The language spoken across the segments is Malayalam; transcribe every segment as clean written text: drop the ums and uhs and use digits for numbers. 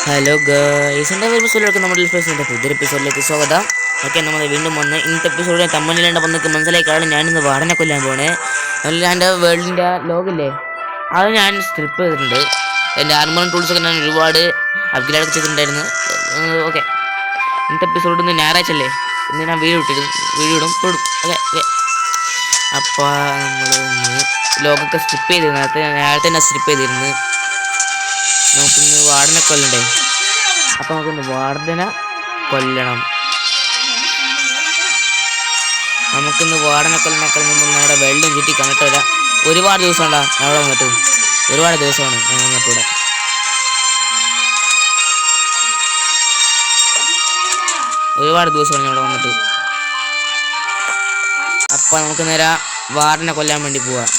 ഹലോ ഗൈസ്, എൻ്റെ എപ്പിസോഡിലേക്ക് നമ്മുടെ ഫേസിൻ്റെ പുതിയൊരു എപ്പിസോഡിലേക്ക് സ്വാഗതം. ഓക്കെ, നമ്മൾ വീണ്ടും വന്ന് ഇന്നത്തെ എപ്പിസോഡിൽ തമ്മിലുണ്ട് വന്നിട്ട് മനസ്സിലാക്കാണ് ഞാനിന്ന് വാർഡനെ കൊല്ലാൻ പോണേ. എൻ്റെ വേൾഡിൻ്റെ ലോഗില്ലേ അത് ഞാൻ സ്ട്രിപ്പ് ചെയ്തിട്ടുണ്ട്. എൻ്റെ ആർമറും ടൂൾസൊക്കെ ഞാൻ ഒരുപാട് അപ്ഗ്രേഡ് ചെയ്തിട്ടുണ്ടായിരുന്നു. ഓക്കെ, ഇന്നത്തെ എപ്പിസോഡ് ഇന്ന് ഞായറാഴ്ച അല്ലേ, ഇന്ന് ഞാൻ വീഡിയോ ഇടും. ഓക്കെ ഓക്കെ, അപ്പോൾ നമ്മൾ ലോഗൊക്കെ സ്ട്രിപ്പ് ചെയ്തിരുന്നു. നേരത്തെ ഞാൻ സ്ട്രിപ്പ് ചെയ്തിരുന്നു. നമുക്കിന്ന് വാർഡനെ കൊല്ലണ്ടേ, അപ്പം നമുക്കിന്ന് വാർഡനെ കൊല്ലണം. നമുക്കിന്ന് വാർഡനെ കൊല്ലണേക്കാൾ മുമ്പ് നമ്മുടെ വെള്ളം ചുറ്റി കണ്ടിട്ട് വരാം. ഒരുപാട് ദിവസം ഉണ്ടാ അവിടെ വന്നിട്ട്, ഒരുപാട് ദിവസമാണ് ഞാൻ വന്നിട്ട് ഇവിടെ. ഒരുപാട് ദിവസമാണ് ഞാൻ ഇവിടെ വന്നിട്ട്. അപ്പം നമുക്ക് നേരെ വാർഡനെ കൊല്ലാൻ വേണ്ടി പോവാം.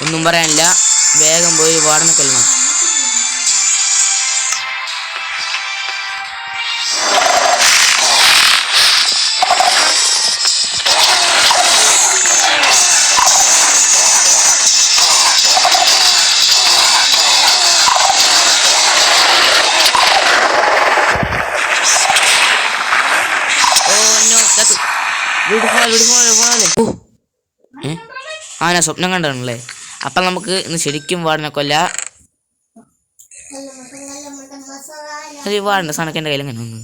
ഒന്നും പറയാനില്ല, വേഗം പോയി വാർഡനെ കൊല്ലണം. ഞാൻ സ്വപ്നം കണ്ടാണല്ലേ. അപ്പം നമുക്ക് ഇന്ന് ശരിക്കും വാർഡനെ കൊല്ല. അത് വാർഡൻ്റെ സാധനമൊക്കെ എൻ്റെ കയ്യിൽ അങ്ങനെ ഒന്ന്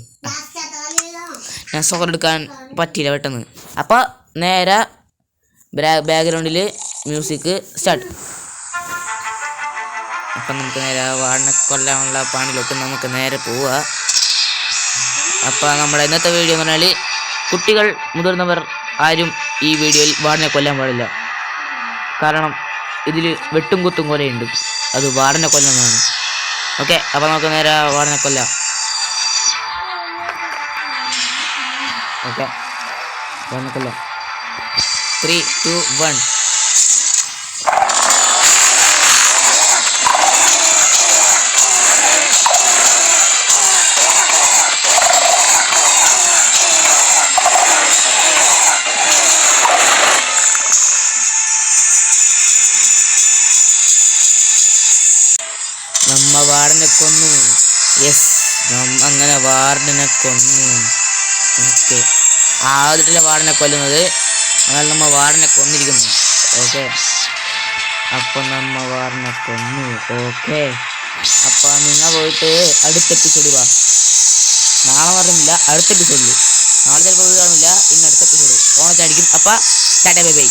ഞാൻ സോക്കർ എടുക്കാൻ പറ്റിയില്ല പെട്ടെന്ന്. അപ്പോൾ നേരെ ബാക്ക്ഗ്രൗണ്ടിൽ മ്യൂസിക് സ്റ്റാർട്ട്. അപ്പം നമുക്ക് നേരെ വാർഡനെ കൊല്ലാനുള്ള പണിയിലോട്ട് നമുക്ക് നേരെ പോവുക. അപ്പോൾ നമ്മുടെ ഇന്നത്തെ വീഡിയോ എന്ന് പറഞ്ഞാൽ കുട്ടികൾ മുതിർന്നവർ ആരും ഈ വീഡിയോയിൽ വാർഡനെ കൊല്ലാൻ പാടില്ല. കാരണം ഇതിൽ വെട്ടും കുത്തും കുറേയുണ്ട്, അത് വാർഡനെ കൊല്ലുന്നതാണ്. ഓക്കെ, അപ്പോൾ നമുക്ക് നേരെ വാർഡനെ കൊല്ലാം. ഓക്കെ, വാർഡനെ കൊല്ലാം. 3, 2, 1. നമ്മ വാർഡനെ കൊന്നു. യെസ്, അങ്ങനെ വാർഡനെ കൊന്നു. ഓക്കെ, ആദ്യത്തിലെ വാർഡനെ കൊല്ലുന്നത്, എന്നാൽ നമ്മ വാർഡനെ കൊന്നിരിക്കുന്നു. ഓക്കെ, അപ്പം നമ്മ വാർഡനെ കൊന്നു. ഓക്കെ, അപ്പം നിങ്ങൾ പോയിട്ട് അടുത്ത എപ്പിസോഡ് വാ. നാളെ പറഞ്ഞില്ല, അടുത്ത എപ്പിസോഡിൽ. നാളെ ചിലപ്പോൾ കാണില്ല, ഇന്ന് അടുത്ത എപ്പിസോഡ് ഓണച്ചായിരിക്കും. അപ്പം ടാറ്റ ബൈ ബൈ.